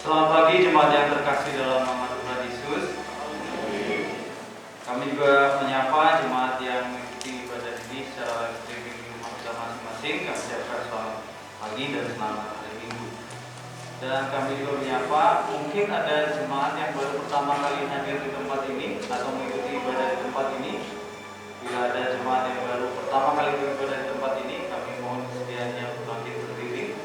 Selamat pagi jemaat yang terkasih dalam nama Tuhan Yesus. Kami juga menyapa jemaat yang mengikuti ibadah ini secara live streaming di rumah kita masing-masing. Kami ucapkan selamat pagi dan selamat hari Minggu. Dan kami juga menyapa, mungkin ada jemaat yang baru pertama kali hadir di tempat ini atau mengikuti ibadah di tempat ini. Bila ada jemaat yang baru pertama kali beribadah di tempat ini, kami mohon kesediaannya untuk bangkit berdiri.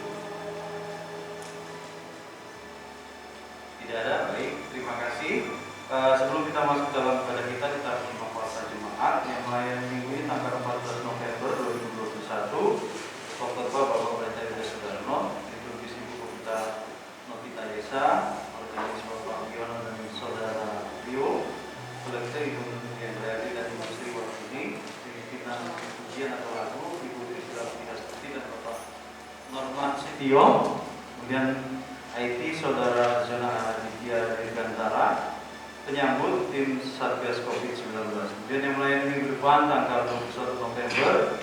Tidak ada, baik, terima kasih. Sebelum kita masuk dalam ibadah kita menyimak puasa jemaat yang melayani minggu ini tanggal 14 November 2021. Khotbah Bapak Pendeta Yuda Sudarno, liturgis Ibu kita Novita Yesa, organisasi Bapak Giono dan Saudara Rio, kolektor Ibu Nutrian Rayadi dan Ibu Sri Wahyudi, pimpinan pujian atau lagu Ibu Trisila Putri dan Bapak Norman Setio, kemudian IT Saudara Zona Aditya Dirgantara, penyambut tim Satgas COVID-19. Kemudian yang melayani minggu depan tanggal 21 November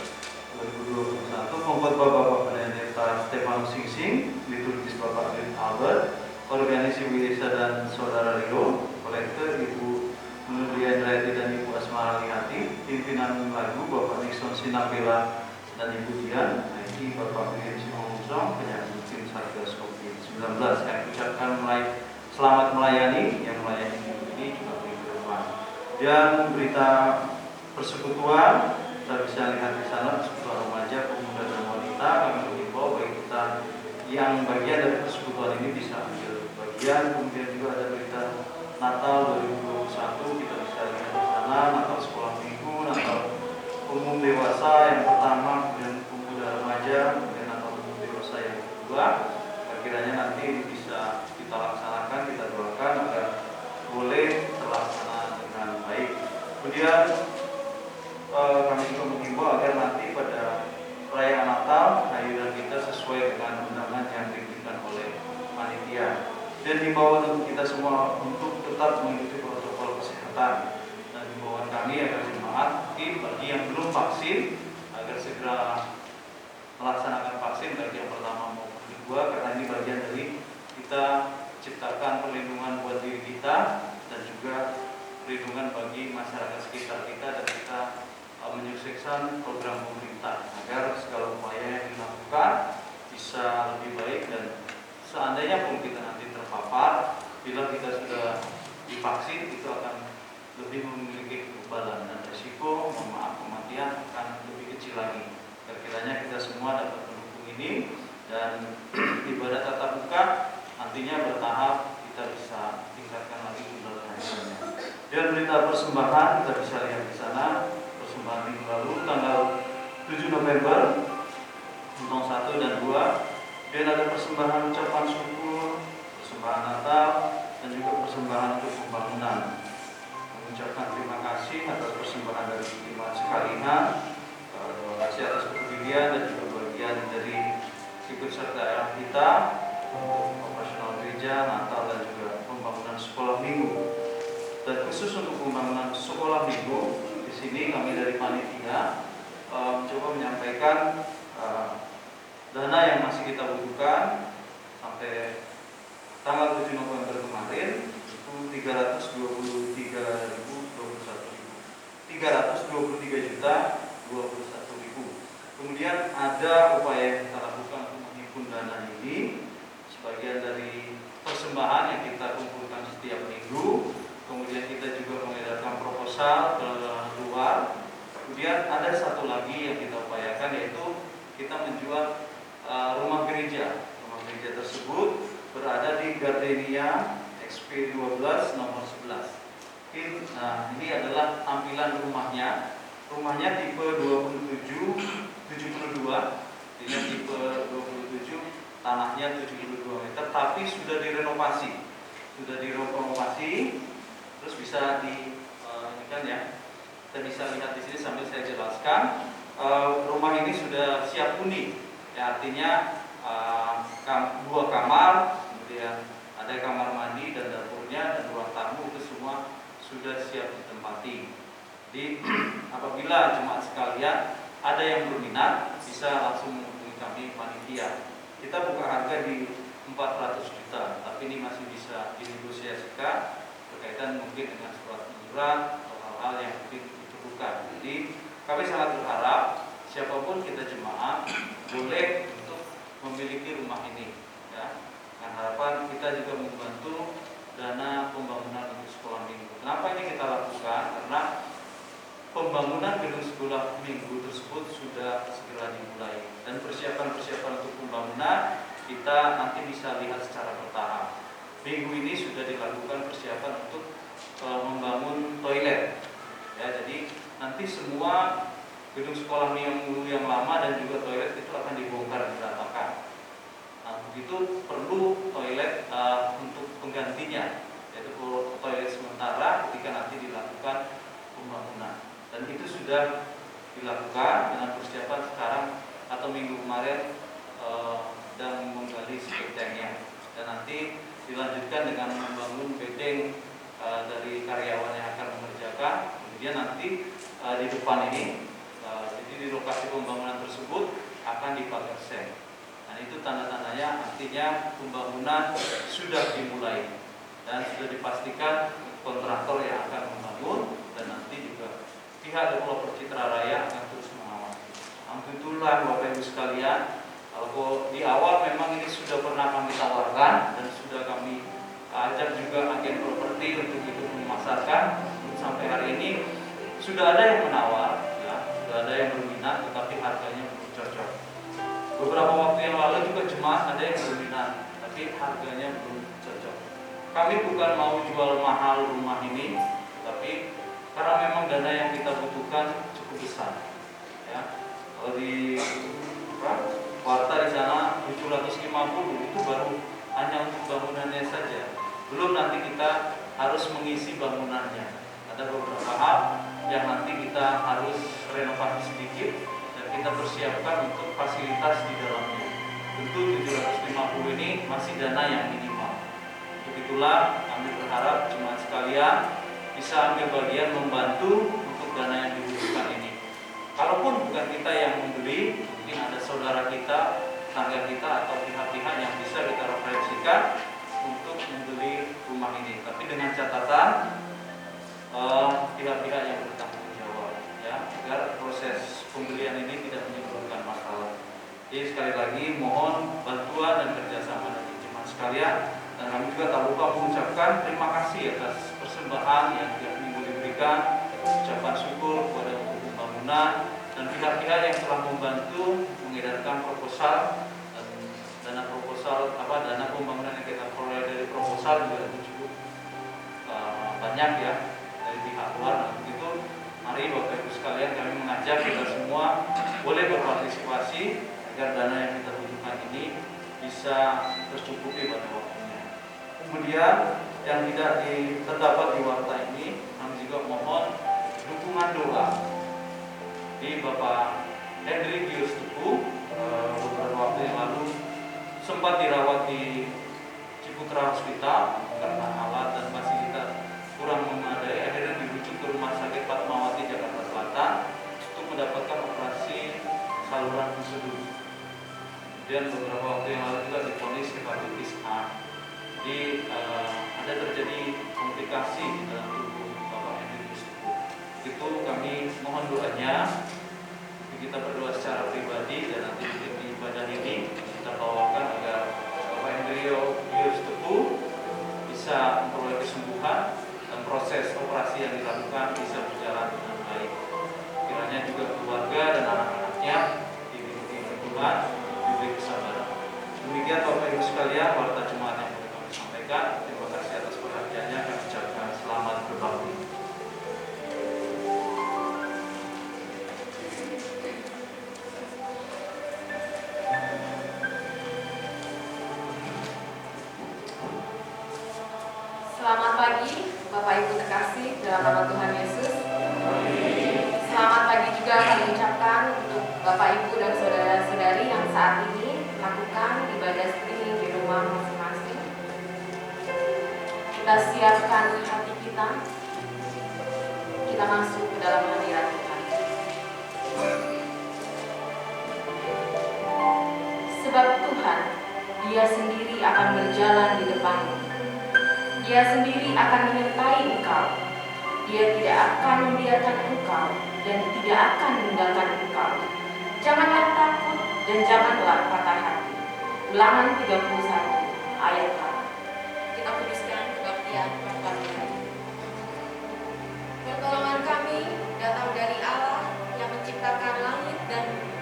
2021, pengkhotbah Bapak Pendeta Stefano Singsing, liturgis Bapak Rin Albert, organisasi Wisa dan Saudara Rio, kolektor Ibu Nutrian Rayadi dan Ibu Asmara Lihati, pimpinan lagu Bapak Nixon Sinambela dan Ibu Dian, IT Bapak William Simonsong, penyambut tim Satgas COVID-19. Kami ucapkan selamat melayani, yang melayani minggu ini juga minggu depan. Dan berita persekutuan, kita bisa lihat di sana, persekutuan remaja, pemuda dan wanita. Kami mengimbau bagi kita yang bagian dari persekutuan ini bisa ambil bagian. Kemudian juga ada berita Natal 2021, kita bisa lihat di sana, Natal sekolah minggu, Natal umum dewasa yang pertama, kemudian pemuda remaja, kemudian Natal umum dewasa yang kedua. Kiranya nanti bisa kita laksanakan, kita doakan agar boleh terlaksana dengan baik. Kemudian kami juga mengimbau agar nanti pada perayaan Natal hayuran kita sesuai dengan undangan yang diberikan oleh panitia. Dan himbauan untuk kita semua untuk tetap mengikuti protokol kesehatan. Dan himbauan kami agar jemaat bagi yang belum vaksin agar segera melaksanakan vaksin bagi yang pertama maupun kedua, karena ini bagian dari kita ciptakan perlindungan buat diri kita dan juga perlindungan bagi masyarakat sekitar kita, dan kita menyukseskan program pemerintah agar segala upaya yang dilakukan bisa lebih baik. Dan seandainya pun kita nanti terpapar, bila kita sudah divaksin, itu akan lebih memiliki kekebalan dan risiko kematian akan lebih kecil lagi. Kiranya kita semua dapat mendukung ini, dan ibadah tatap muka nantinya bertahap kita bisa tingkatkan lagi jumlah hadirannya. Dan berita persembahan kita bisa lihat di sana, persembahan minggu lalu tanggal 7 November untuk 1 dan 2. Dan ada persembahan ucapan syukur, persembahan Natal, dan juga persembahan untuk pembangunan. Mengucapkan terima kasih atas persembahan dari jemaat sekalian. Terima kasih atas kepedulian dan juga bagian dari ikut serta kita untuk operasional gereja, Natal, dan juga pembangunan sekolah minggu. Dan khusus untuk pembangunan sekolah minggu, di sini kami dari panitia mencoba menyampaikan dana yang masih kita butuhkan sampai tanggal 7 November kemarin itu 323.021.000. Kemudian ada upaya yang kita lakukan untuk menghimpun dana ini, sebagian dari persembahan yang kita kumpulkan setiap minggu. Kemudian kita juga mengedarkan proposal ke luar. Kemudian ada satu lagi yang kita upayakan, yaitu kita menjual rumah gereja. Rumah gereja tersebut berada di Gardenia XP12 nomor 11. Nah, ini adalah tampilan rumahnya. Rumahnya tipe 2772, ini tipe 27, tanahnya 72 meter, tapi sudah direnovasi. Terus bisa ini kan ya. Kita bisa lihat di sini sambil saya jelaskan. Rumah ini sudah siap huni. Ya, artinya 2 kamar, kemudian ada kamar mandi dan dapurnya, dan ruang tamu itu semua sudah siap ditempati. Jadi apabila jemaat sekalian ada yang berminat, bisa langsung menghubungi kami panitia. Kita buka harga di 400 juta, tapi tapi ini masih bisa dinegosiasikan berkaitan mungkin dengan surat iuran atau hal-hal yang mungkin diperlukan. Jadi kami sangat berharap siapapun kita jemaah boleh untuk memiliki rumah ini, ya. Dengan harapan kita juga membantu dana pembangunan untuk sekolah minggu. Kenapa ini kita lakukan? Karena pembangunan gedung sekolah minggu tersebut sudah segera dimulai dan persiapan-persiapan untuk pembangunan kita nanti bisa lihat secara bertahap. Minggu ini sudah dilakukan persiapan untuk membangun toilet, ya. Jadi nanti semua gedung sekolah minggu yang lama dan juga toilet itu akan dibongkar diratakan. Nah, begitu perlu toilet untuk penggantinya, yaitu toilet sementara ketika nanti dilakukan pembangunan. Dan itu sudah dilakukan dengan persiapan sekarang atau minggu kemarin dan menggali sebetulnya, dan nanti dilanjutkan dengan membangun bedeng dari karyawan yang akan mengerjakan. Kemudian nanti di depan ini, jadi di lokasi pembangunan tersebut akan dipagar seng. Dan itu tanda-tandanya artinya pembangunan sudah dimulai dan sudah dipastikan kontraktor yang akan membangun, dan nanti juga pihak developer Citra Raya akan terus mengawal. Alhamdulillah Bapak Ibu sekalian, kalau di awal memang ini sudah pernah kami tawarkan dan sudah kami ajak juga agen properti untuk ikut memasarkan. Sampai hari ini sudah ada yang menawar, ya, sudah ada yang berminat, tetapi harganya belum cocok. Beberapa waktu yang lalu juga jemaat ada yang berminat, tapi harganya belum cocok. Kami bukan mau jual mahal rumah ini, tapi karena memang dana yang kita butuhkan cukup besar, ya. Kalau di Warta di sana 750 itu baru hanya untuk bangunannya saja, belum nanti kita harus mengisi bangunannya. Ada beberapa hal yang nanti kita harus renovasi sedikit dan kita persiapkan untuk fasilitas di dalamnya. Tentu 750 ini masih dana yang minimal. Untuk itulah kami berharap jemaat sekalian bisa ambil bagian membantu untuk dana yang dibutuhkan ini. Kalaupun bukan kita yang membeli, mungkin ada saudara kita, tetangga kita, atau pihak-pihak yang bisa kita referensikan untuk membeli rumah ini. Tapi dengan catatan pihak-pihak yang bertanggung jawab, ya, agar proses pembelian ini tidak menimbulkan masalah. Jadi sekali lagi mohon bantuan dan kerjasama dari jemaat sekalian, dan kami juga tak lupa mengucapkan terima kasih atas persembahan yang tiap minggu diberikan, ucapan syukur kepada pembangunan dan pihak-pihak yang telah membantu mengedarkan proposal, dan dana proposal dana pembangunan yang kita peroleh dari proposal juga cukup banyak, ya, dari pihak luar. Nah, begitu mari Bapak Ibu sekalian kami mengajak kita semua boleh berpartisipasi agar dana yang kita butuhkan ini bisa tercukupi pada waktunya. Kemudian yang tidak terdapat di Warta ini, kami juga mohon dukungan doa di Bapak Hendri Gius Teguh. Beberapa waktu yang lalu sempat dirawat di Ciputra Hospital karena alat dan fasilitas kurang memadai, akhirnya dirujuk ke Rumah Sakit Fatmawati Jakarta Selatan untuk mendapatkan operasi saluran empedu. Kemudian beberapa waktu yang lalu juga divonis hepatitis A. Jadi ada terjadi komplikasi di dalam tubuh Bapak Hendri Gius Teguh. Itu kami mohon doanya. Kita berdoa secara pribadi dan nanti di ibadah ini kita bawakan agar Bapak Hendri Gius Teguh bisa memperoleh kesembuhan dan proses operasi yang dilakukan bisa berjalan dengan baik. Kiranya juga keluarga dan anak-anaknya diberi Tuhan, diberi kesabaran. Demikian Bapak Ibu sekalian, warta jemaat yang boleh kami sampaikan. Terima kasih atas perhatiannya. Kami ucapkan selamat berbakti. Selamat pagi Bapak Ibu terkasih dalam nama Tuhan Yesus. Selamat pagi juga kami ucapkan untuk Bapak Ibu dan saudara-saudari yang saat ini melakukan ibadah streaming di rumah masing-masing. Kita siapkan hati kita, kita masuk ke dalam hadirat Tuhan. Sebab Tuhan, Dia sendiri akan berjalan di depanmu. Dia sendiri akan menyertai engkau. Dia tidak akan membiarkan engkau dan tidak akan meninggalkan engkau. Janganlah takut dan janganlah patah hati. Ulangan 31 ayat 4. Kita kuduskan kebaktian pagi hari. Pertolongan kami datang dari Allah yang menciptakan langit dan bumi,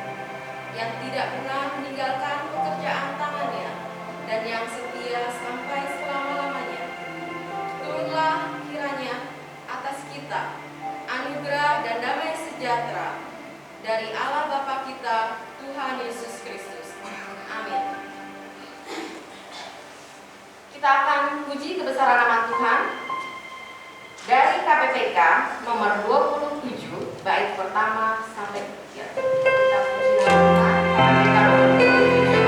yang tidak pernah meninggalkan pekerjaan tangannya, dan yang setia sampai selama-lamanya. Turunlah kiranya atas kita anugerah dan damai sejahtera dari Allah Bapa kita, Tuhan Yesus Kristus. Amin. Kita akan puji kebesaran nama Tuhan dari KPPK nomor 27 bait pertama sampai ketiga. Kita puji nama Tuhan KPPK nomor 27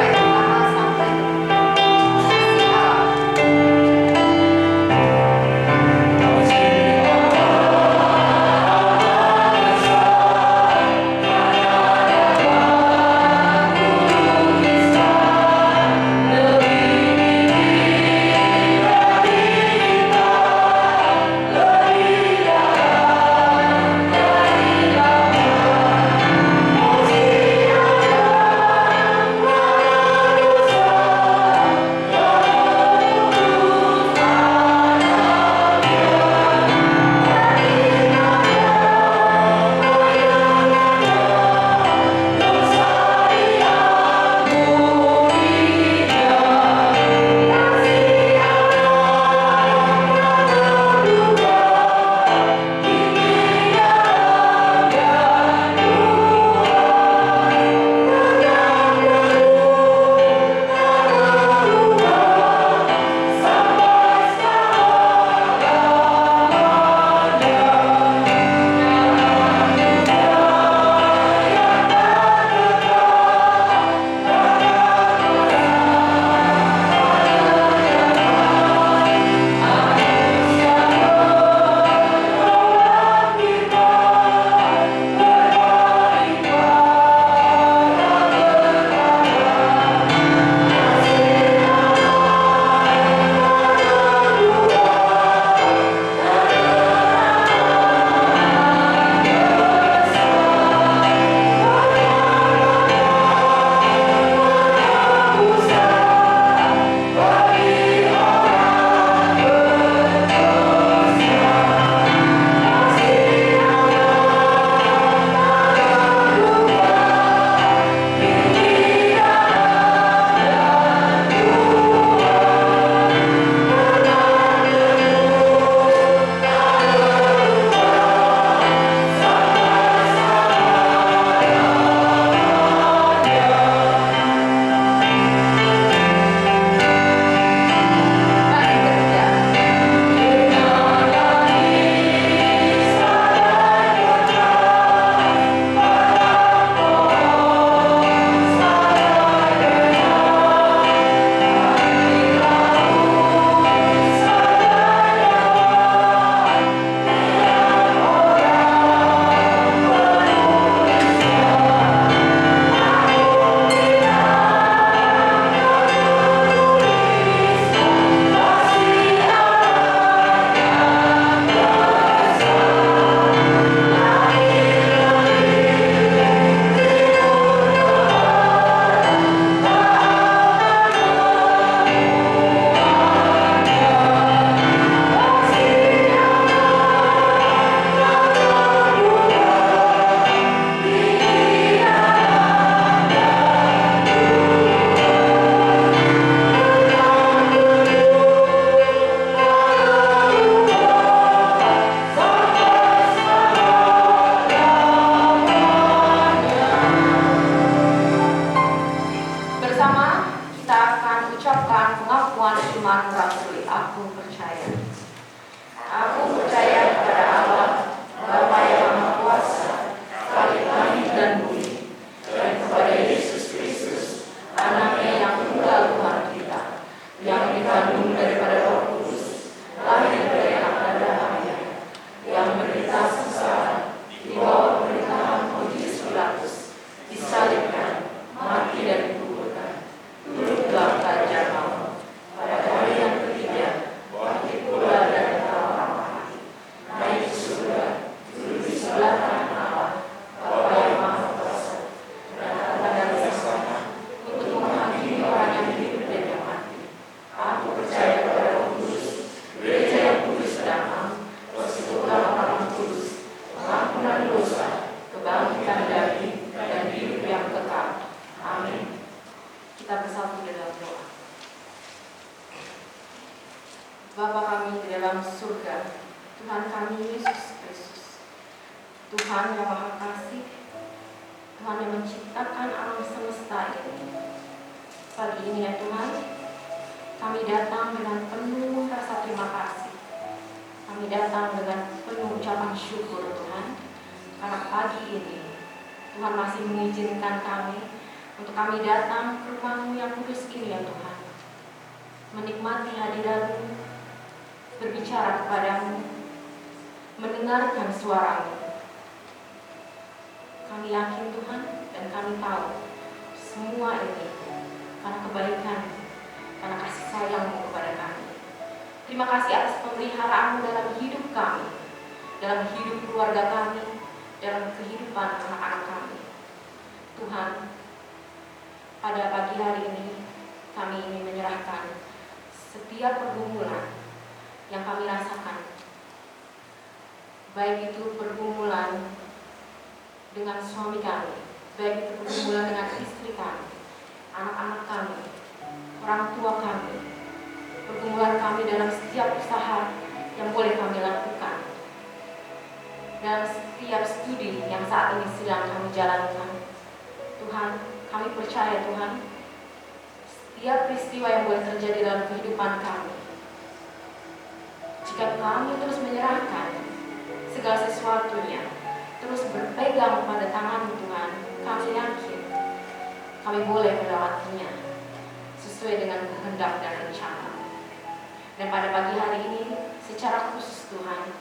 bait pertama sampai ketiga. Kasih Allah. Bapa kami di dalam surga, Tuhan kami Yesus Kristus, Tuhan yang Maha Kasih, Tuhan yang menciptakan alam semesta ini. Pagi ini ya Tuhan, kami datang dengan penuh rasa terima kasih. Kami datang dengan penuh ucapan syukur Tuhan, karena pagi ini Tuhan masih mengizinkan kami untuk kami datang ke rumah-Mu yang kudus ini ya Tuhan, menikmati hadirat-Mu, berbicara kepadamu, mendengarkan suara-Mu. Kami yakin Tuhan dan kami tahu semua ini karena kebaikan, karena kasih sayang-Mu kepada kami. Terima kasih atas pemeliharaan-Mu dalam hidup kami, dalam hidup keluarga kami, dalam kehidupan anak-anak kami. Tuhan, pada pagi hari ini kami ingin menyerahkan setiap pergumulan yang kami rasakan, baik itu pergumulan dengan suami kami, baik itu pergumulan dengan istri kami, anak-anak kami, orang tua kami, pergumulan kami dalam setiap usaha yang boleh kami lakukan, dalam setiap studi yang saat ini sedang kami jalankan. Tuhan, kami percaya Tuhan, setiap peristiwa yang boleh terjadi dalam kehidupan kami, jika kami terus menyerahkan segala sesuatunya, terus berpegang pada tangan Tuhan, kami yakin kami boleh melewatinya sesuai dengan kehendak dan rencana. Dan pada pagi hari ini, secara khusus Tuhan,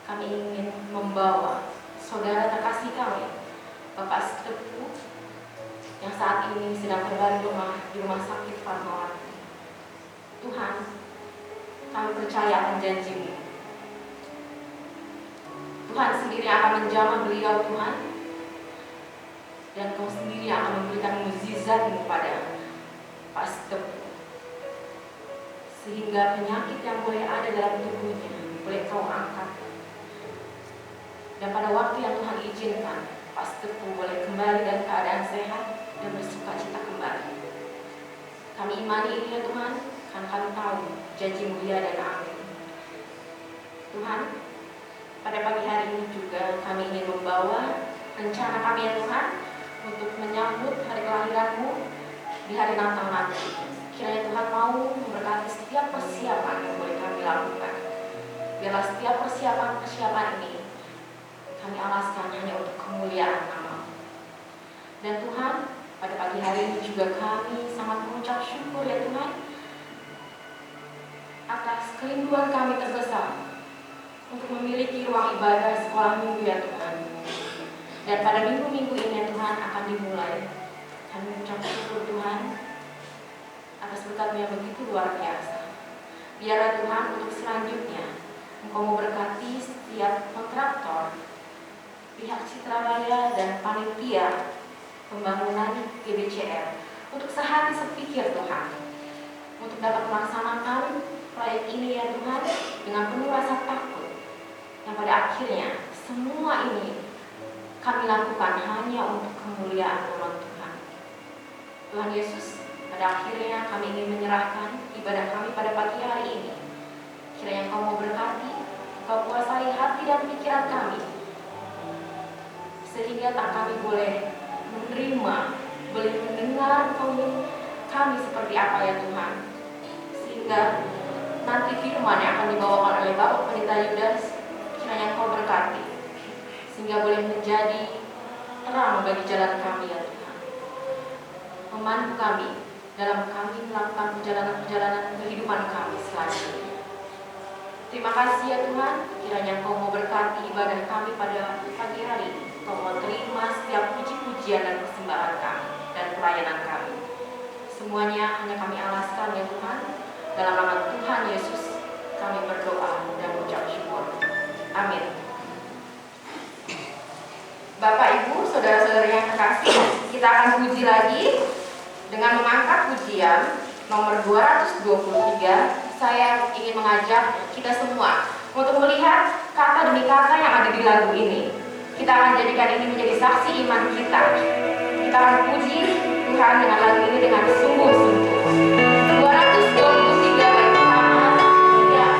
kami ingin membawa saudara terkasih kami, Bapak Setepu, yang saat ini sedang terbaring di rumah sakit Fatmawati. Tuhan, kami percaya akan janji-Mu. Tuhan sendiri akan menjamah beliau Tuhan, dan Kau sendiri akan memberikan mukjizat-Mu pada Pak Setepu, sehingga penyakit yang boleh ada dalam tubuhnya boleh Kau angkat. Dan pada waktu yang Tuhan izinkan, Pak Setepu boleh kembali dalam keadaan sehat dan bersuka cita kembali. Kami imani ini ya Tuhan, karena kami tahu janji-Mu ya dan amin. Tuhan, pada pagi hari ini juga kami ingin membawa rencana kami ya Tuhan untuk menyambut hari kelahiran-Mu di hari Natal nanti. Kiranya Tuhan mau memberkati setiap persiapan yang boleh kami lakukan. Biarlah setiap persiapan ini kami alaskan hanya untuk kemuliaan nama-Mu. Dan Tuhan, pada pagi hari ini juga kami sangat mengucap syukur ya Tuhan atas kerinduan kami terbesar untuk memiliki ruang ibadah sekolah minggu ya Tuhan. Dan pada minggu-minggu ini ya Tuhan akan dimulai. Kami mengucap syukur Tuhan atas berkat-Mu yang begitu luar biasa. Biarlah Tuhan untuk selanjutnya Engkau memberkati setiap kontraktor, pihak Citralaya dan panitia pembangunan GBCR untuk sehati sepikir Tuhan, untuk dapat melaksanakan proyek ini ya Tuhan dengan penuh rasa takut, yang pada akhirnya semua ini kami lakukan hanya untuk kemuliaan nama Tuhan. Tuhan Yesus, pada akhirnya kami ingin menyerahkan ibadah kami pada pagi hari ini. Kiranya Engkau mau berkati, Engkau kuasai hati dan pikiran kami, sehingga tak kami boleh menerima, boleh mendengar kami seperti apa ya Tuhan, sehingga nanti firman yang akan dibawakan oleh Bapak Pendeta Yudas, kiranya Engkau berkati, sehingga boleh menjadi terang bagi jalan kami ya Tuhan, memandu kami dalam kami melakukan perjalanan kehidupan kami selanjutnya. Terima kasih ya Tuhan, kiranya Engkau mau berkati ibadah kami pada pagi hari ini. Engkau mau terima setiap puji-pujian dan persembahan kami dan pelayanan kami. Semuanya hanya kami alaskan ya Tuhan. Dalam nama Tuhan Yesus kami berdoa dan mengucap syukur. Amin. Bapak, Ibu, saudara-saudari yang terkasih, kita akan puji lagi dengan mengangkat pujian nomor 223. Saya ingin mengajak kita semua untuk melihat kata demi kata yang ada di lagu ini. Kita akan jadikan ini menjadi saksi iman kita. Kita akan puji Tuhan dengan lagu ini dengan sungguh-sungguh. 223 baik pertama, 3,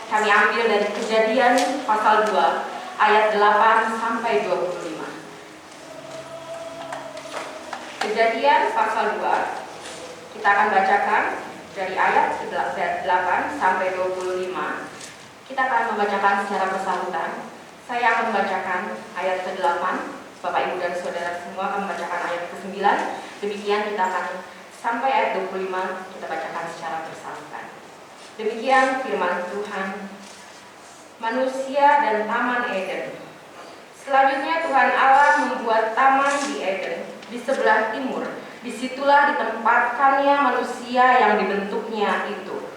kami ambil dari Kejadian pasal 2 ayat 8 sampai 25. Kejadian pasal 2 kita akan bacakan dari ayat 8 sampai 25. Kita akan membacakan secara bersahutan. Saya akan membacakan ayat ke-8, Bapak Ibu dan Saudara semua akan membacakan ayat ke-9. Demikian kita akan sampai ayat 25 kita bacakan secara bersahutan. Demikian firman Tuhan. Manusia dan Taman Eden. Selanjutnya Tuhan Allah membuat taman di Eden di sebelah timur. Disitulah ditempatkannya manusia yang dibentuknya itu.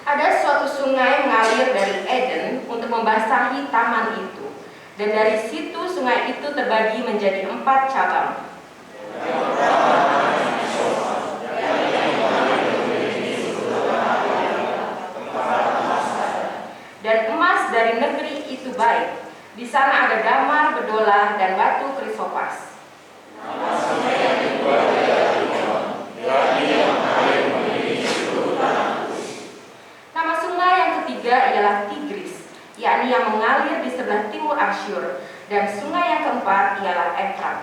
Ada suatu sungai mengalir dari Eden untuk membasahi taman itu. Dan dari situ sungai itu terbagi menjadi 4 cabang. Dan emas dari negeri itu baik. Di sana ada damar, bedola, dan batu krisopas. Nama sungai yang ketiga ialah Tigris, yakni yang mengalir di sebelah timur Asyur. Dan sungai yang keempat ialah Efrat.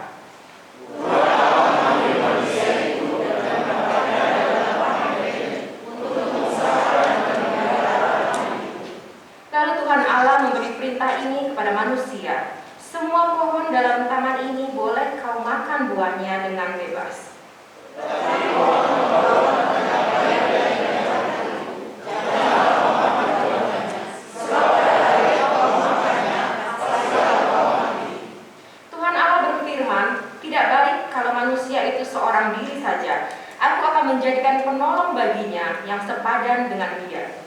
Lalu Tuhan Allah memberi perintah ini kepada manusia. Semua pohon dalam taman ini boleh kau makan buahnya dengan bebas. Tuhan Allah berfirman, tidak baik kalau manusia itu seorang diri saja. Aku akan menjadikan penolong baginya yang sepadan dengan dia.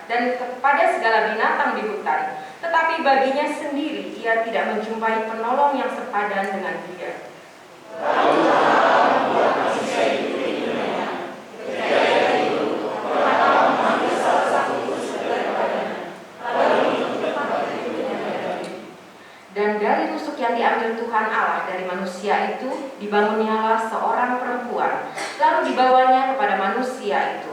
Dan kepada segala binatang di hutan, tetapi baginya sendiri ia tidak menjumpai penolong yang sepadan dengan dia. Dan dari tusuk yang diambil Tuhan Allah dari manusia itu, dibangunnyalah seorang perempuan, lalu dibawanya kepada manusia itu.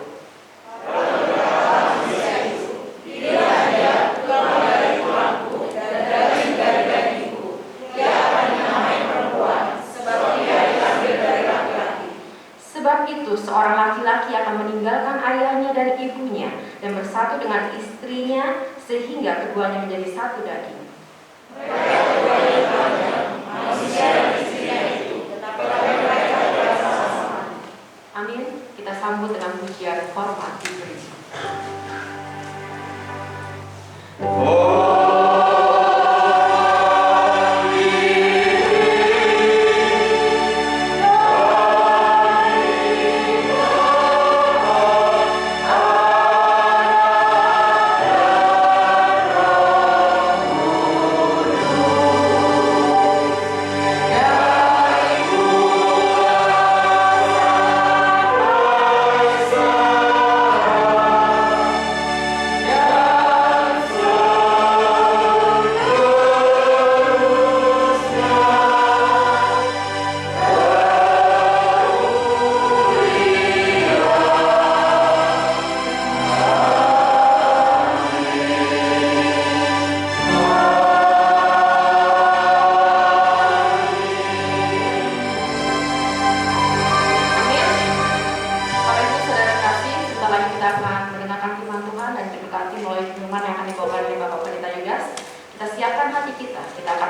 Sebab itu seorang laki-laki akan meninggalkan ayahnya dan ibunya dan bersatu dengan istrinya sehingga keduanya menjadi satu daging. Amin. Kita sambut dengan pujian hormat diberi.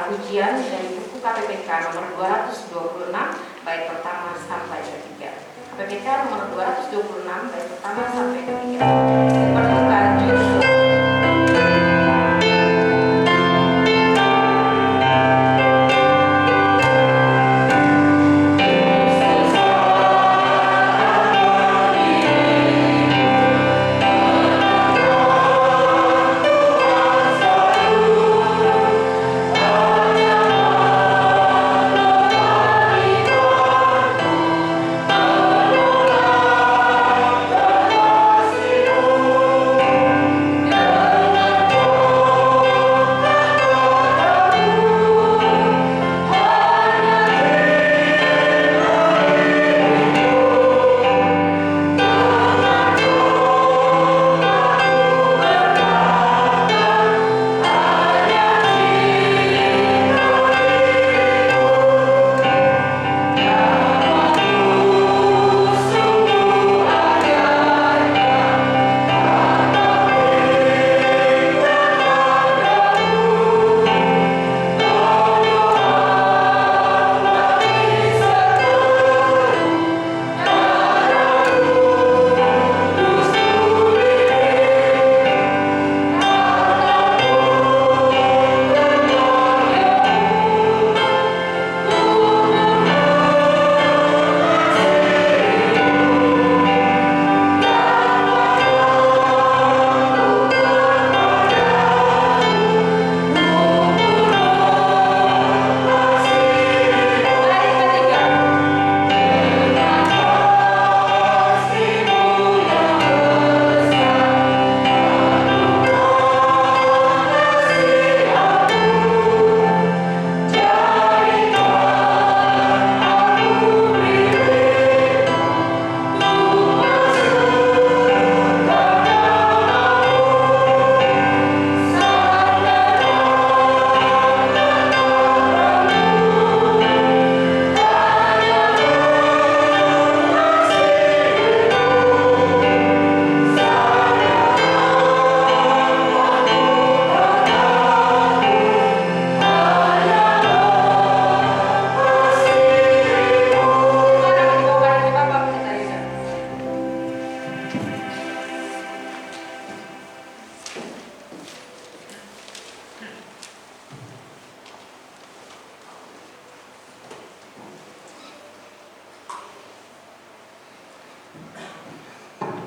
Pujian dari buku KPPK nomor 226 bait pertama sampai ketiga. KPPK nomor 226 bait pertama sampai ketiga. Perlukan judul.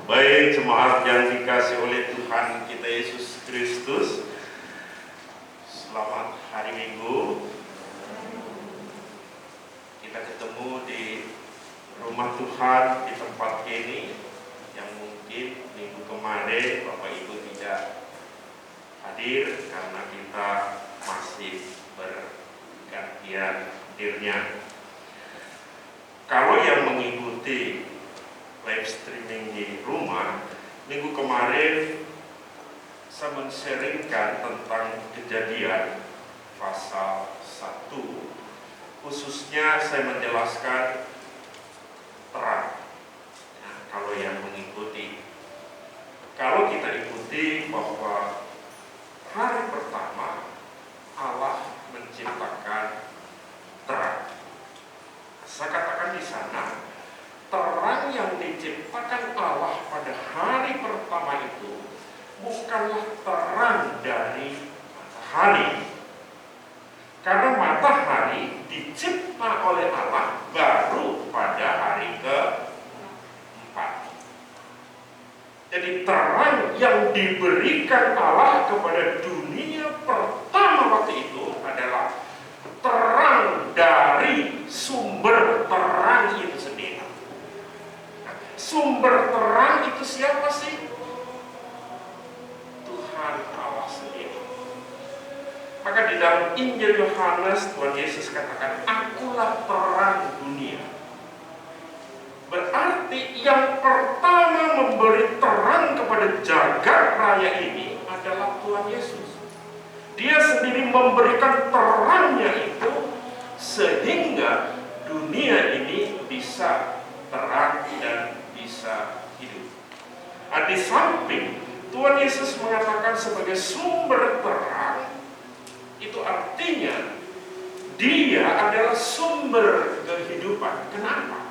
Baik jemaat yang dikasih oleh Tuhan kita Yesus Kristus, selamat hari Minggu. Kita ketemu di rumah Tuhan di tempat ini yang mungkin minggu kemarin Bapak Ibu tidak hadir karena kita masih bergantian hadirnya. Kalau yang mengikuti live streaming di rumah, minggu kemarin saya men-sharingkan tentang Kejadian pasal 1. Khususnya saya menjelaskan terang. Nah, kalau yang mengikuti, kalau kita ikuti bahwa hari pertama Allah menciptakan terang. Saya katakan di sana, terang yang diciptakan Allah pada hari pertama itu bukanlah terang dari matahari. Karena matahari dicipta oleh Allah baru pada hari ke-4. Jadi terang yang diberikan Allah kepada dunia pertama waktu itu adalah terang dari sumber terang itu sendiri. Sumber terang itu siapa sih? Tuhan Allah sendiri. Maka di dalam Injil Yohanes Tuhan Yesus katakan, akulah terang dunia. Berarti yang pertama memberi terang kepada jagat raya ini adalah Tuhan Yesus. Dia sendiri memberikan terangnya itu sehingga dunia ini bisa terang dan bisa hidup. Di samping Tuhan Yesus mengatakan sebagai sumber terang, itu artinya Dia adalah sumber kehidupan. Kenapa?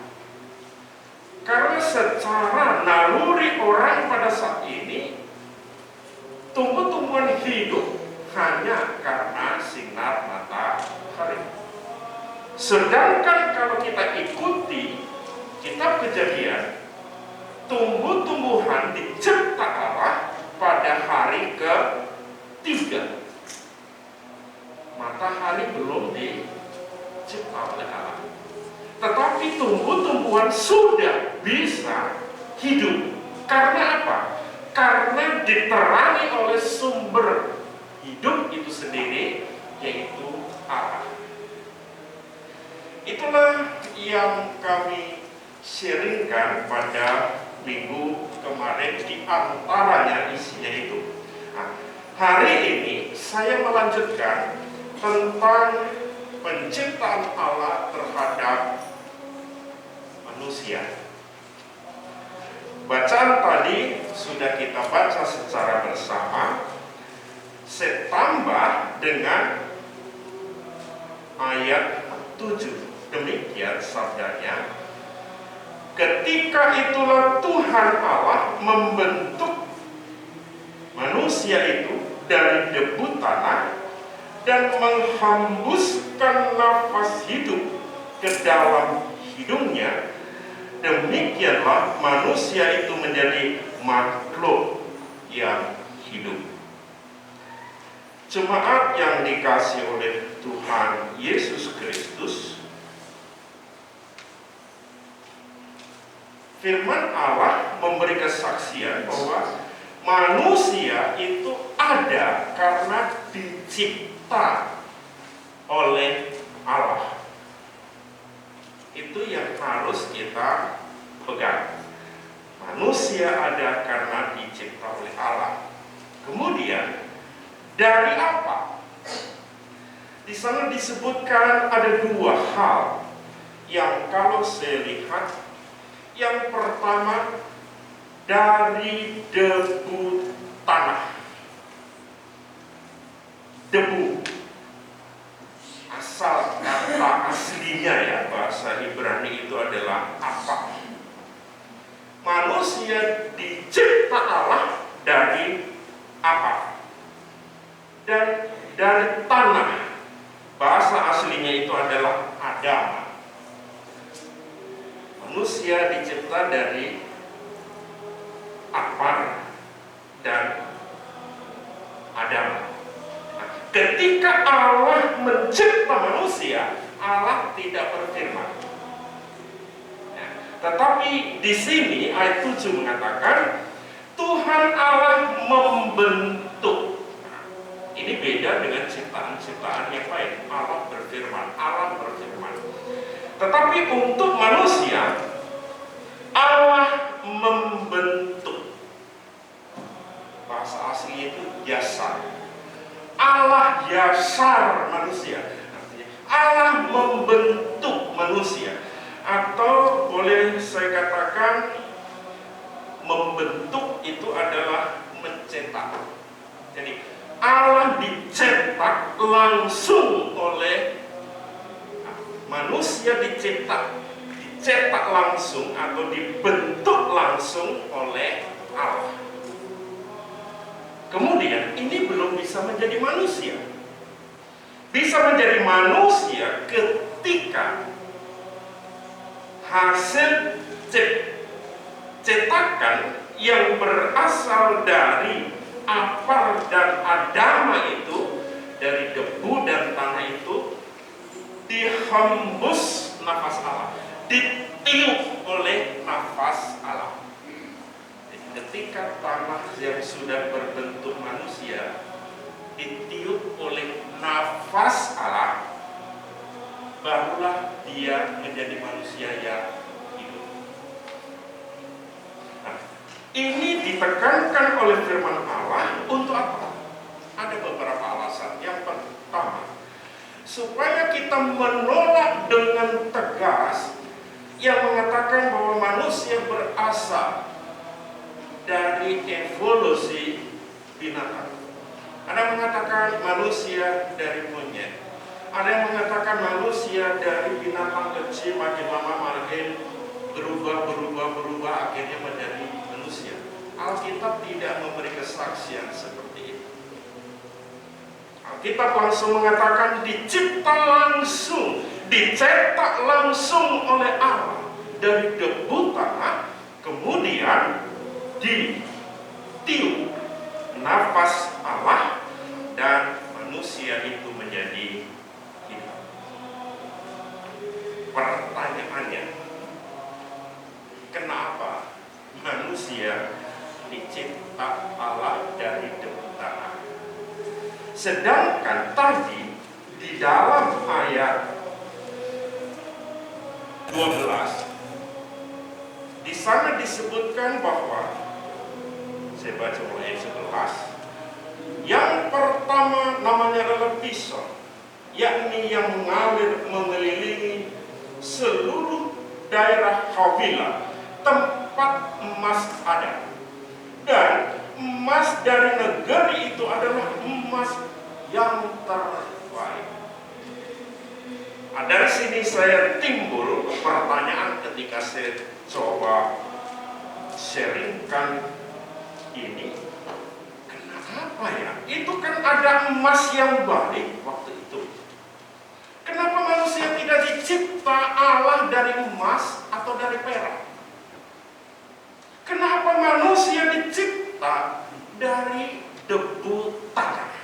Karena secara naluri orang pada saat ini, tumbuh-tumbuhan hidup hanya karena sinar matahari. Sedangkan kalau kita ikuti kitab Kejadian, tumbuh-tumbuhan dicipta Allah pada hari ke-3. Matahari belum dicipta oleh Allah, tetapi tumbuh-tumbuhan sudah bisa hidup. Karena apa? Karena diterangi oleh sumber hidup itu sendiri, yaitu Allah. Itulah yang kami sharingkan pada minggu kemarin, di antaranya isinya itu. Nah, hari ini saya melanjutkan tentang penciptaan Allah terhadap manusia. Bacaan tadi sudah kita baca secara bersama. Saya tambah dengan ayat 7. Demikian sabdanya, ketika itulah Tuhan Allah membentuk manusia itu dari debu tanah dan menghembuskan nafas hidup ke dalam hidungnya. Demikianlah manusia itu menjadi makhluk yang hidup. Jemaat yang dikasihi oleh Tuhan Yesus Kristus, firman Allah memberi kesaksian bahwa manusia itu ada karena dicipta oleh Allah. Itu yang harus kita pegang. Manusia ada karena dicipta oleh Allah. Kemudian dari apa? Di sana disebutkan ada dua hal yang kalau saya lihat, yang pertama dari debu tanah. Debu, asal kata aslinya ya, bahasa Ibrani itu adalah apa? Manusia dicipta Allah dari apa? Dan dari tanah. Bahasa aslinya itu adalah Adam. Manusia dicipta dari Akbar dan Adam. Nah, ketika Allah mencipta manusia, Allah tidak berfirman. Ya, tetapi di sini ayat 7 mengatakan Tuhan Allah membentuk. Ini beda dengan ciptaan-ciptaan yang lain. Allah berfirman, Allah berfirman. Tetapi untuk manusia, Allah membentuk. Bahasa aslinya itu yasar. Allah yasar manusia. Artinya Allah membentuk manusia. Atau boleh saya katakan membentuk itu adalah mencetak. Jadi Allah dicetak langsung oleh manusia, dicetak langsung atau dibentuk langsung oleh Allah. Kemudian ini belum bisa menjadi manusia. Bisa menjadi manusia ketika hasil cetakan yang berasal dari Akbar dan Adama itu, dari debu dan tanah itu, dihembus nafas Allah, ditiup oleh nafas Allah. Jadi ketika tanah yang sudah berbentuk manusia ditiup oleh nafas Allah, barulah dia menjadi manusia yang hidup. Nah, ini ditekankan oleh firman Allah untuk apa? Ada beberapa alasan. Yang pertama, supaya kita menolak dengan tegas yang mengatakan bahwa manusia berasal dari evolusi binatang. Ada yang mengatakan manusia dari monyet. Ada yang mengatakan manusia dari binatang kecil, makin lama makin berubah akhirnya menjadi manusia. Alkitab tidak memberi kesaksian seperti itu. Alkitab langsung mengatakan dicipta langsung, dicetak langsung oleh Allah dari debu tanah, kemudian ditiup nafas Allah dan manusia itu menjadi hidup. Pertanyaannya, kenapa manusia dicipta Allah dari debu tanah? Sedangkan tadi di dalam ayat 12 di sana disebutkan bahwa, saya baca mulai ayat 11, yang pertama namanya adalah pisau, yakni yang mengalir mengelilingi seluruh daerah Havilah, tempat emas ada. Dan emas dari negeri itu adalah emas yang terbaik. Nah, dari sini saya timbul pertanyaan ketika saya coba sharingkan ini. Kenapa ya? Itu kan ada emas yang baik waktu itu. Kenapa manusia tidak dicipta Allah dari emas atau dari perak? Kenapa manusia dicipta dari debu tanah?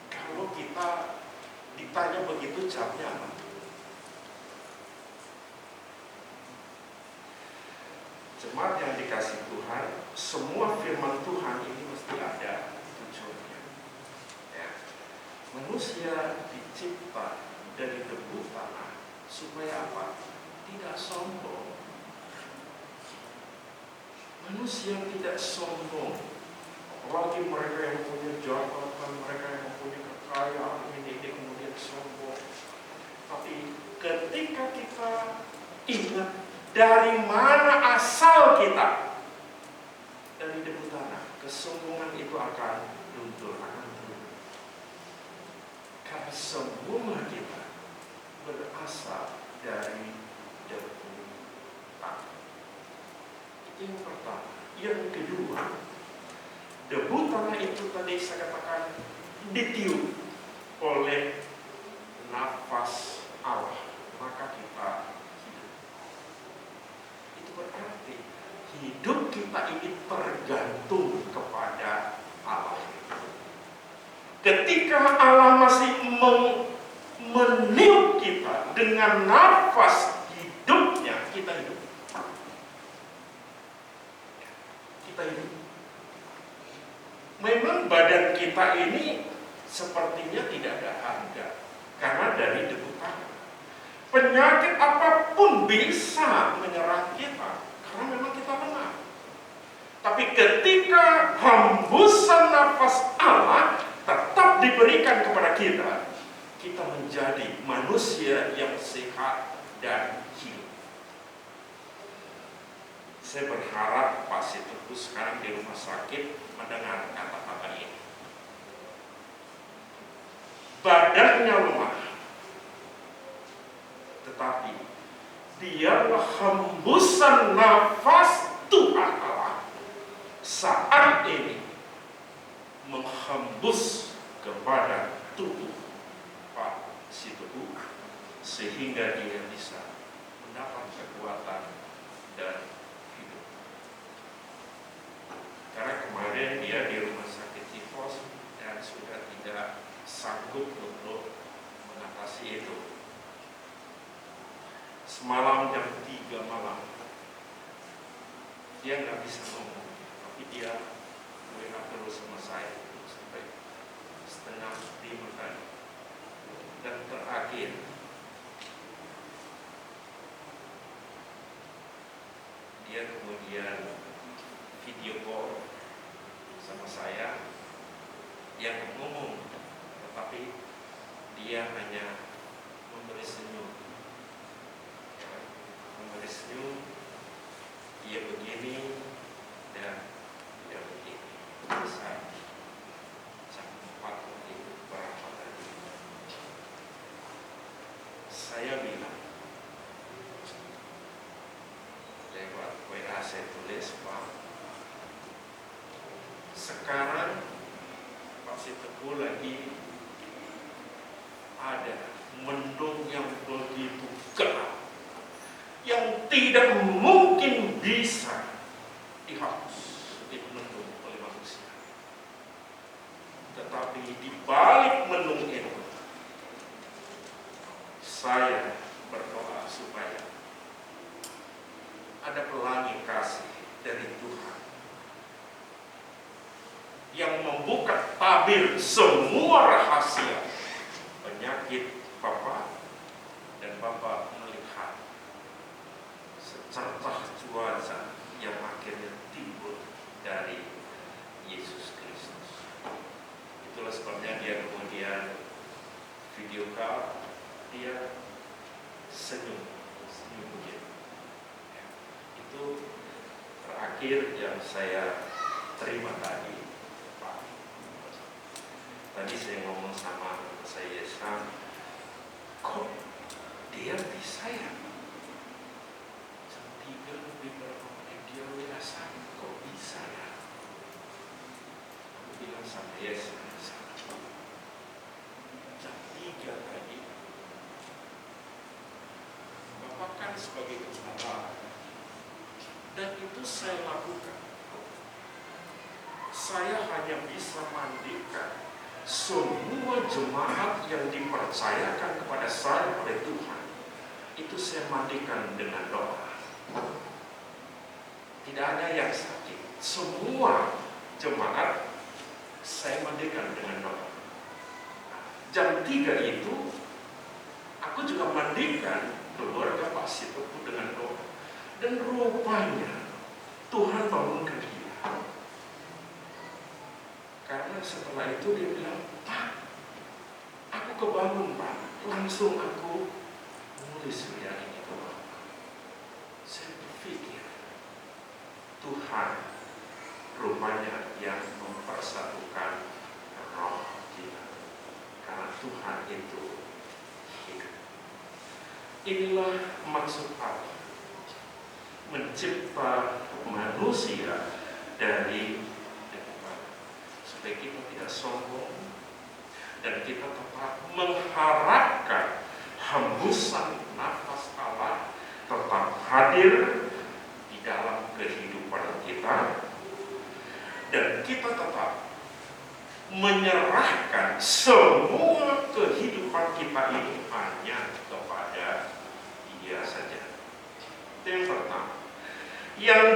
Kalau kita ditanya begitu, jawabnya apa? Jemaat yang dikasih Tuhan, semua firman Tuhan ini mesti ada tujuannya. Ya. Manusia dicipta dari debu tanah supaya apa? Tidak sombong. Manusia tidak sombong, apalagi mereka yang punya jabatan, mereka yang mempunyai kekayaan ini kemudian sombong. Tapi ketika kita ingat dari mana asal kita, dari debu tanah, kesombongan itu akan luntur, akan turun. Karena semua kita berasal dari debu tanah. Yang pertama. Yang kedua, debu tanah itu tadi saya katakan ditiup oleh nafas Allah, maka kita hidup. Itu berarti hidup kita dengan nafas hidupnya kita hidup. Kita hidup. Memang badan kita ini sepertinya tidak ada harga karena dari debu tangan. Penyakit apapun bisa menyerang kita karena memang kita lemah. Tapi ketika hembusan nafas Allah tetap diberikan kepada kita, kita menjadi manusia yang sehat dan hidup. Saya berharap Pak Situku sekarang di rumah sakit mendengar kata-kata ini. Badannya lemah, tetapi dialah hembusan nafas Tuhan Allah saat ini menghembus kepada tubuh Pak Situku sehingga dia bisa mendapat kekuatan dan hidup. Karena kemarin dia di rumah sakit tifus dan sudah tidak sanggup untuk mengatasi itu. Semalam jam 3 malam dia nggak bisa ngomong, tapi dia WA terus sama saya sampai setengah 5 tadi. Dan terakhir dia kemudian video call sama saya, dia nggak ngomong, tetapi dia hanya memberi senyum. Memberi senyum, dia begini dan dia begini. Saya jam 4 tadi berapa tadi? Saya bilang lewat WA saya tulis, Pak, sekarang Pak Situku lagi ada mendung yang begitu gelap yang tidak mungkin bisa dihapus, dimendung oleh manusia. Tetapi di balik mendung itu, saya berdoa supaya ada pelangi kasih dari Tuhan yang membuka tabir semua rahasia penyakit Bapak, dan Bapak melihat secercah cuaca yang akhirnya timbul dari Yesus Kristus. Itulah sebabnya dia kemudian video call, dia senyum begitu. Itu terakhir yang saya terima tadi, Pak. Tadi saya ngomong sama saya, kok dia bisa ya? Jam 3 lebih berapa menit dia WA saya, kok bisa ya? Aku bilang sama Yesus, jam 3 tadi, Bapak kan sebagai gembala, dan itu saya lakukan. Saya hanya bisa mandikan semua jemaat yang dipercayakan kepada saya oleh Tuhan. Itu saya mandikan dengan doa. Tidak ada yang sakit. Semua jemaat saya mandikan dengan doa. Jam 3 itu aku juga mandikan keluarga Pak Situku dengan doa. Dan rupanya Tuhan bangunkan dia. Karena setelah itu dia bilang, Pak, aku kebangun, Pak. Langsung aku menulis WA ini ke Bapak. Saya berpikir, Tuhan rupanya yang mempersatukan roh kita. Karena Tuhan itu hidup. Inilah maksud Allah mencipta manusia dari supaya kita tidak sombong dan kita tetap mengharapkan hembusan nafas Allah tetap hadir di dalam kehidupan kita, dan kita tetap menyerahkan semua kehidupan kita ini hanya kepada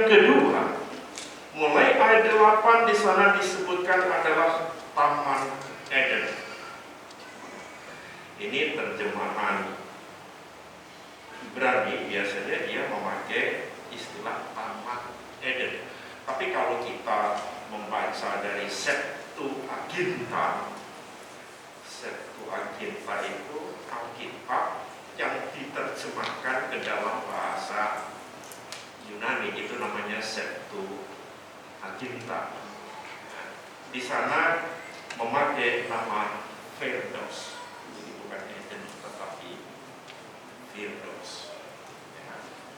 kedua, mulai ayat 8 di sana disebutkan adalah Taman Eden. Ini terjemahan Ibrani, biasanya dia memakai istilah Taman Eden. Tapi kalau kita membaca dari Septuaginta itu Alkitab yang diterjemahkan ke dalam bahasa Yunani, itu namanya Septuaginta. Di sana memakai nama Firdaus, jadi bukan Eden tetapi Firdaus.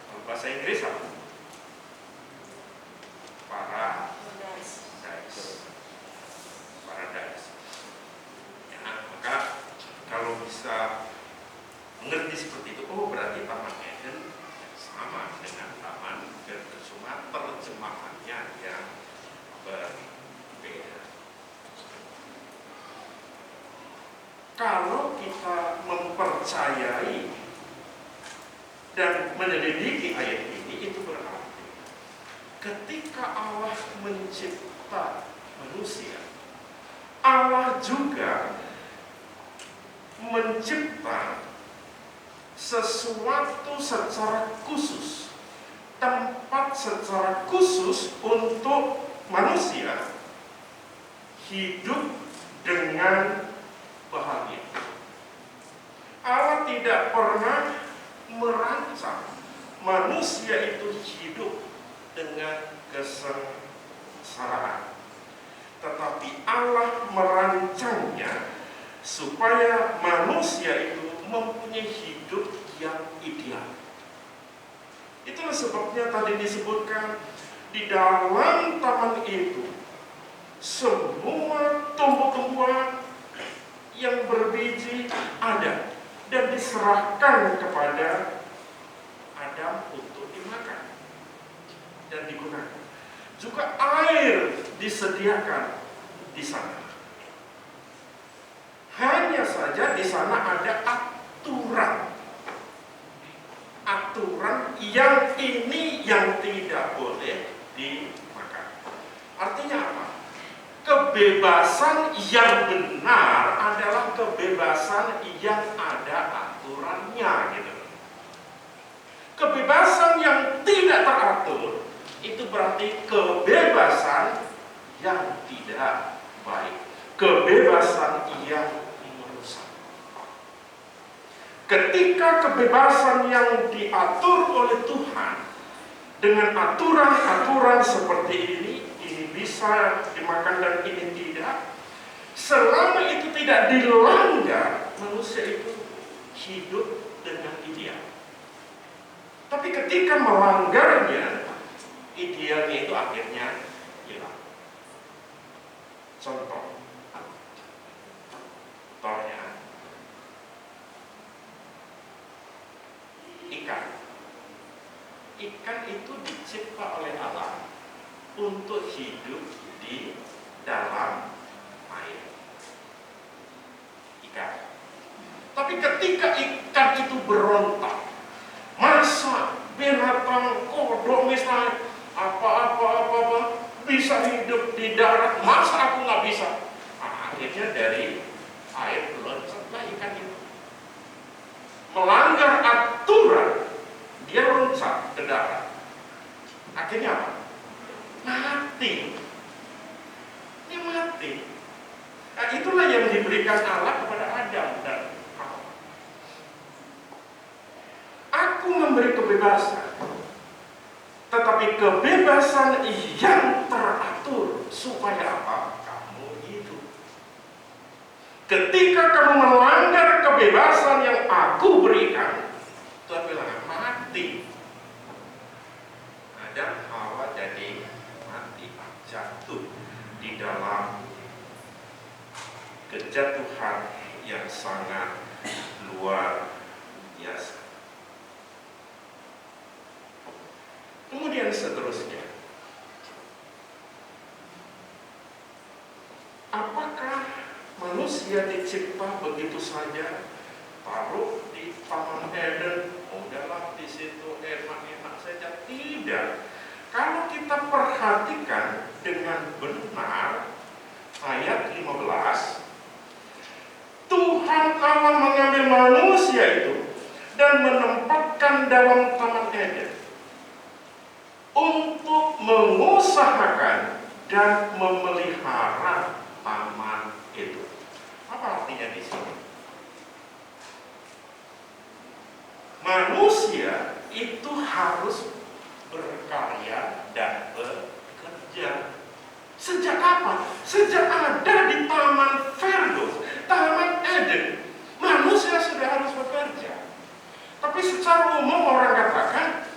Kalau bahasa Inggris apa? Paradise. Maka kalau bisa mengerti seperti itu, oh berarti Taman Eden sama dengan Taman Firdaus, cuma terjemahannya yang berbeda. Kalau kita mempercayai dan menyelidiki ayat ini, itu berarti ketika Allah mencipta manusia, Allah juga mencipta sesuatu secara khusus, tempat secara khusus untuk manusia hidup dengan bahagia. Allah tidak pernah merancang manusia itu hidup dengan kesengsaraan, tetapi Allah merancangnya supaya manusia itu mempunyai hidup yang ideal. Itulah sebabnya tadi disebutkan di dalam taman itu semua tumbuh-tumbuhan yang berbiji ada dan diserahkan kepada Adam untuk dimakan dan digunakan. Juga air disediakan di sana. Hanya saja di sana ada aturan yang ini yang tidak boleh dimakan. Artinya apa? Kebebasan yang benar adalah kebebasan yang ada aturannya, gitu. Kebebasan yang tidak teratur itu berarti kebebasan yang tidak baik, kebebasan yang merusak. Ketika kebebasan yang diatur oleh Tuhan dengan aturan-aturan seperti ini bisa dimakan dan ini tidak, selama itu tidak dilanggar, manusia itu hidup dengan ideal. Tapi ketika melanggarnya, idealnya itu akhirnya hilang. Contohnya ikan itu dicipta oleh Allah untuk hidup di dalam air. Ikan. Tapi ketika ikan itu berontak, masa binatang kodok misalnya apa bisa hidup di darat, masa aku nggak bisa? Nah, akhirnya dari air loncatlah ikan itu, melanggar aturan, dia loncat ke darat. Akhirnya apa? Mati. Dia mati. Nah, itulah yang diberikan Allah kepada Adam dan Hawa. Aku memberi kebebasan, tetapi kebebasan yang teratur supaya apa? Kamu hidup. Ketika kamu melanggar kebebasan yang aku berikan, Tuhan bilang mati. Adam Hawa jadi mati, jatuh di dalam kejatuhan yang sangat luar biasa. Kemudian seterusnya, apakah manusia dicipta begitu saja, taruh di Taman Eden, udahlah di situ enak-enak saja? Tidak. Kalau kita perhatikan dengan benar ayat 15, Tuhan Allah mengambil manusia itu dan menempatkan dalam Taman Eden untuk mengusahakan dan memelihara taman itu. Apa artinya di sini? Manusia itu harus berkarya dan bekerja. Sejak kapan? Sejak ada di Taman Firdaus, Taman Eden, manusia sudah harus bekerja. Tapi secara umum orang katakan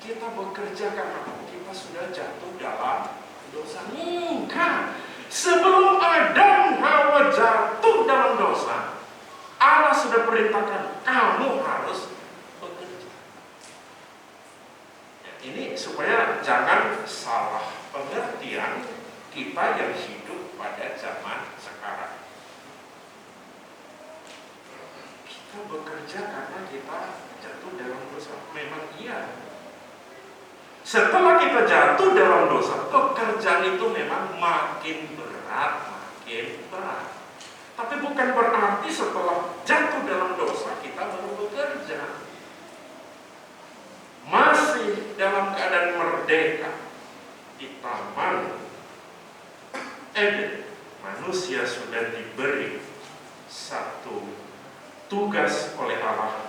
kita bekerja karena kita sudah jatuh dalam dosa. Enggak. Sebelum Adam Hawa jatuh dalam dosa, Allah sudah perintahkan kamu harus bekerja. Ya, ini supaya jangan salah pengertian kita yang hidup pada zaman sekarang. Kita bekerja karena kita jatuh dalam dosa. Memang iya. Setelah kita jatuh dalam dosa, pekerjaan itu memang makin berat. Tapi bukan berarti setelah jatuh dalam dosa kita baru bekerja. Masih dalam keadaan merdeka di Taman Eden, manusia sudah diberi satu tugas oleh Allah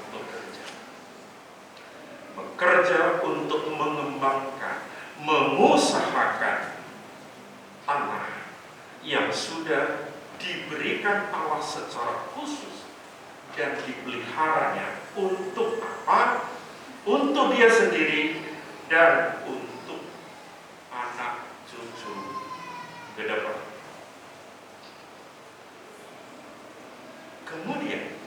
bekerja untuk mengembangkan, mengusahakan tanah yang sudah diberikan Allah secara khusus dan dipeliharanya untuk apa? Untuk dia sendiri dan untuk anak cucu ke depan. Kemudian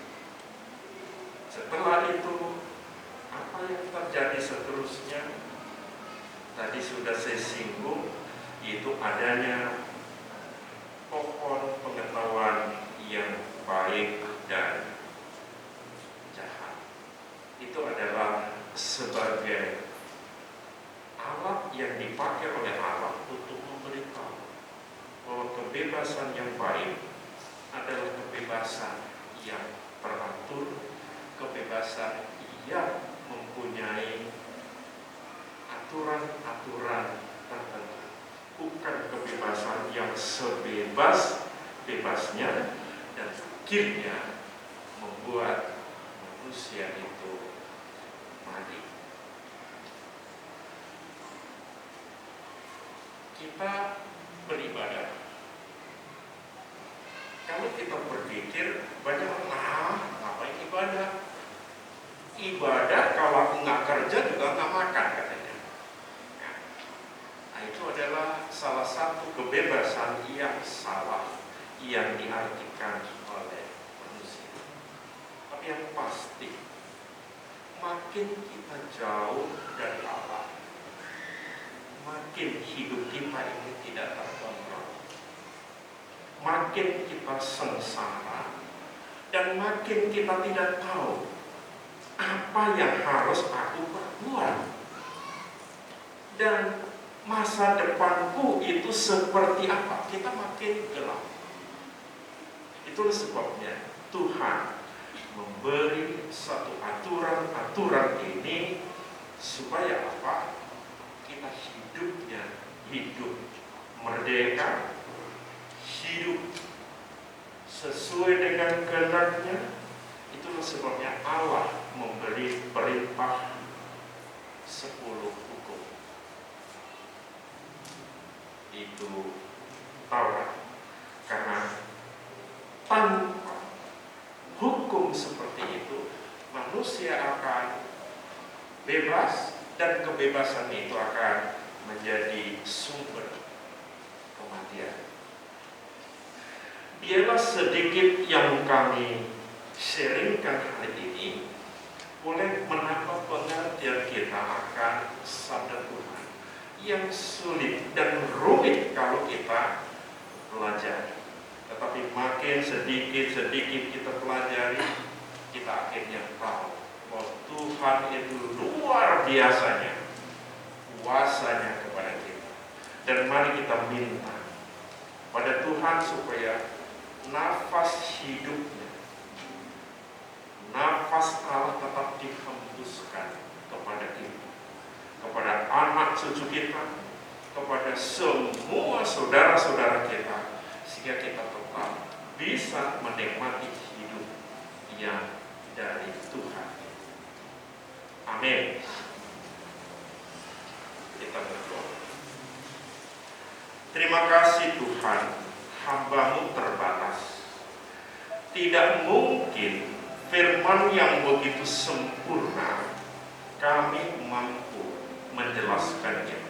setelah itu apa yang terjadi seterusnya? Tadi sudah saya singgung, yaitu adanya pohon pengetahuan yang baik dan jahat. Itu adalah sebagai alat yang dipakai oleh Allah untuk memberitahu bahwa kebebasan yang baik adalah kebebasan yang teratur, kebebasan yang mempunyai aturan-aturan tertentu, bukan kebebasan yang sebebas-bebasnya dan akhirnya membuat manusia itu mati. Kita beribadah. Kalau kita berpikir banyak orang, ngapain ibadah? Ibadah kalau nggak kerja juga nggak makan katanya. Nah, itu adalah salah satu kebebasan yang salah yang diartikan oleh manusia. Tapi yang pasti, makin kita jauh dari Allah, makin hidup kita ini tidak terkontrol, makin kita sengsara, dan makin kita tidak tahu apa yang harus aku perbuat dan masa depanku itu seperti apa. Kita makin gelap. Itulah sebabnya Tuhan memberi satu aturan-aturan ini supaya apa? Kita hidup merdeka, hidup sesuai dengan kehendak-Nya. Itulah sebabnya Allah memberi perintah 10 hukum. Itu Taurat. Karena tanpa hukum seperti itu, manusia akan bebas dan kebebasan itu akan menjadi sumber kematian. Biarlah sedikit yang kami sharingkan hari ini boleh menambah pengertian kita akan sabda Tuhan yang sulit dan rumit kalau kita pelajari. Tetapi makin sedikit kita pelajari, kita akhirnya tahu bahwa Tuhan itu luar biasanya kuasa kuasanya kepada kita. Dan mari kita minta pada Tuhan supaya nafas hidupnya, nafas Allah tetap dihembuskan kepada kita, kepada anak cucu kita, kepada semua saudara-saudara kita, sehingga kita tetap bisa menikmati hidup yang dari Tuhan. Amin. Kita berdoa. Terima kasih Tuhan, hamba-Mu terbatas. Tidak mungkin firman yang begitu sempurna kami mampu menjelaskannya,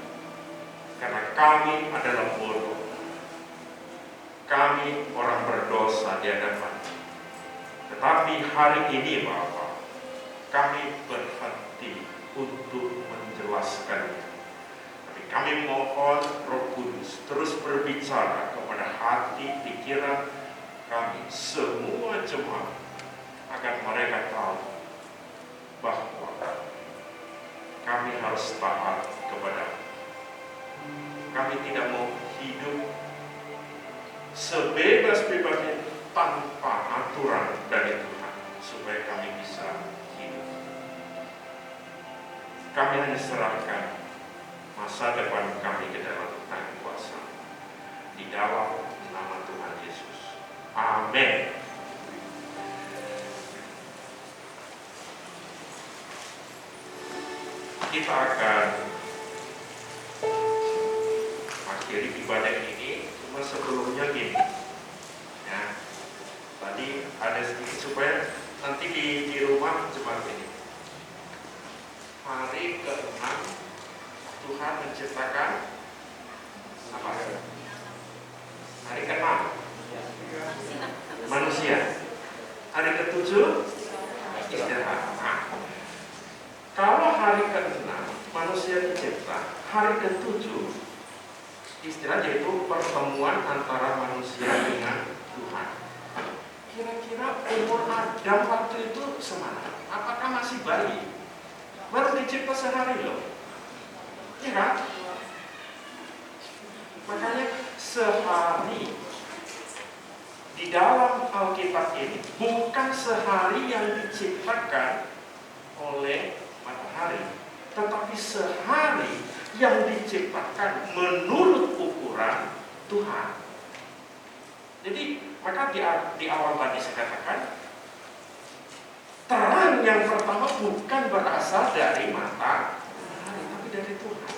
karena kami adalah bodoh. Kami orang berdosa di hadapan. Tetapi hari ini Bapa, kami berhenti untuk menjelaskannya. Tapi kami mohon Roh Kudus terus berbicara kepada hati, pikiran kami, semua jemaat, agar mereka tahu bahwa kami harus taat kepada. Kami tidak mau hidup sebebas-bebasnya tanpa aturan dari Tuhan, supaya kami bisa hidup. Kami hanya serahkan masa depan kami ke dalam tangan kuasa, di dalam nama Tuhan Yesus. Amin. Kita akan akhiri ibadah ini, cuma sebelumnya gini ya, tadi ada sedikit supaya nanti di rumah jemaat ini, hari ke-6 Tuhan menciptakan apa? Hari ke-6 manusia, hari ke-7 istirahat. Nah, kalau hari ke-6 manusia dicipta, hari ke-7 istirahat, yaitu pertemuan antara manusia dengan Tuhan. Kira-kira umur Adam waktu itu semana? Apakah masih bayi? Baru dicipta sehari loh, ya kan? Makanya sehari di dalam Alkitab ini bukan sehari yang diciptakan oleh matahari, tetapi sehari yang diciptakan menurut ukuran Tuhan. Jadi maka di awal tadi saya katakan, terang yang pertama bukan berasal dari matahari, tapi dari Tuhan.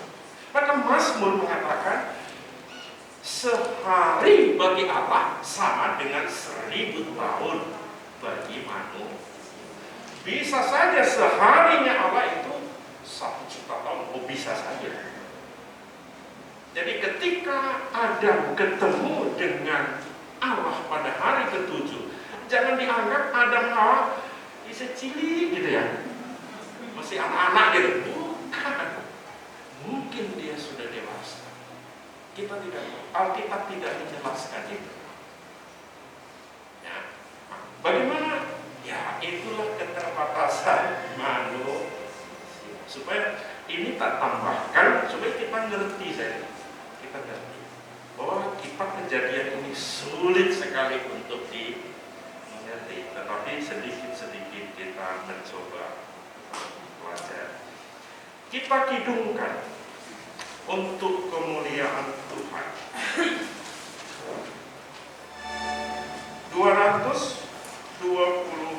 Maka Mazmur mengatakan, sehari bagi Allah sama dengan 1000 tahun bagi manusia. Bisa saja seharinya Allah itu 1 juta tahun, bisa saja. Jadi ketika Adam ketemu dengan Allah pada hari ke-7, jangan dianggap Adam Hawa bisa cilik gitu ya, masih anak-anak gitu. Bukan, mungkin dia sudah dewasa. Kita tidak, Alkitab tidak menjelaskan itu. Ya, bagaimana? Ya, itulah keterbatasan manusia. Supaya ini tak tambahkan, supaya kita ngerti saja. Kita ngerti bahwa kitab Kejadian ini sulit sekali untuk dimengerti, tetapi sedikit-sedikit kita mencoba belajar. Kita kidungkan untuk kemuliaan Tuhan. 228.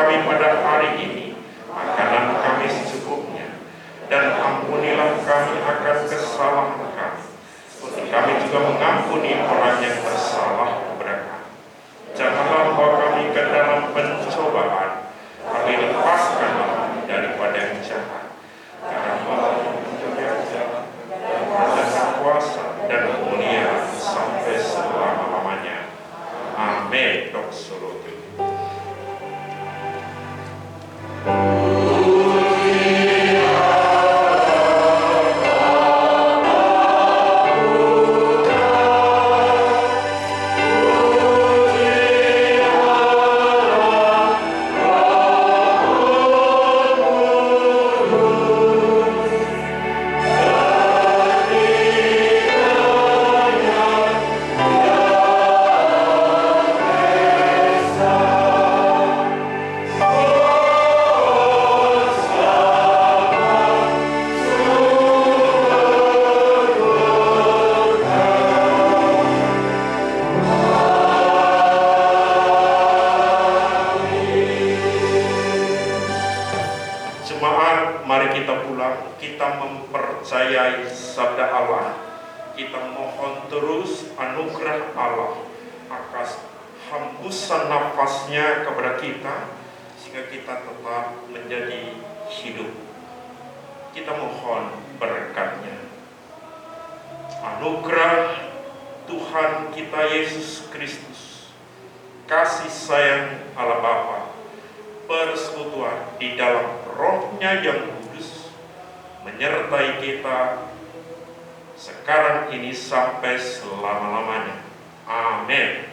kami pada hari ini makanan kami secukupnya, dan ampunilah kami akan kesalahan kami, seperti kami juga mengampuni orang yang bersalah kepada kami. Janganlah bawa kami ke dalam pencobaan, tapi lepaskanlah kami daripada yang jahat. Karena dan kuasa dan kemuliaan sampai selama-lamanya. Amin. Doxology. Mari kita pulang, kita mempercayai sabda Allah. Kita mohon terus anugerah Allah atas hembusan nafasnya kepada kita, sehingga kita tetap menjadi hidup. Kita mohon berkatnya. Anugerah Tuhan kita Yesus Kristus, kasih sayang Allah Bapa, persekutuan di dalam Roh-Nya yang kudus menyertai kita sekarang ini sampai selama-lamanya. Amin.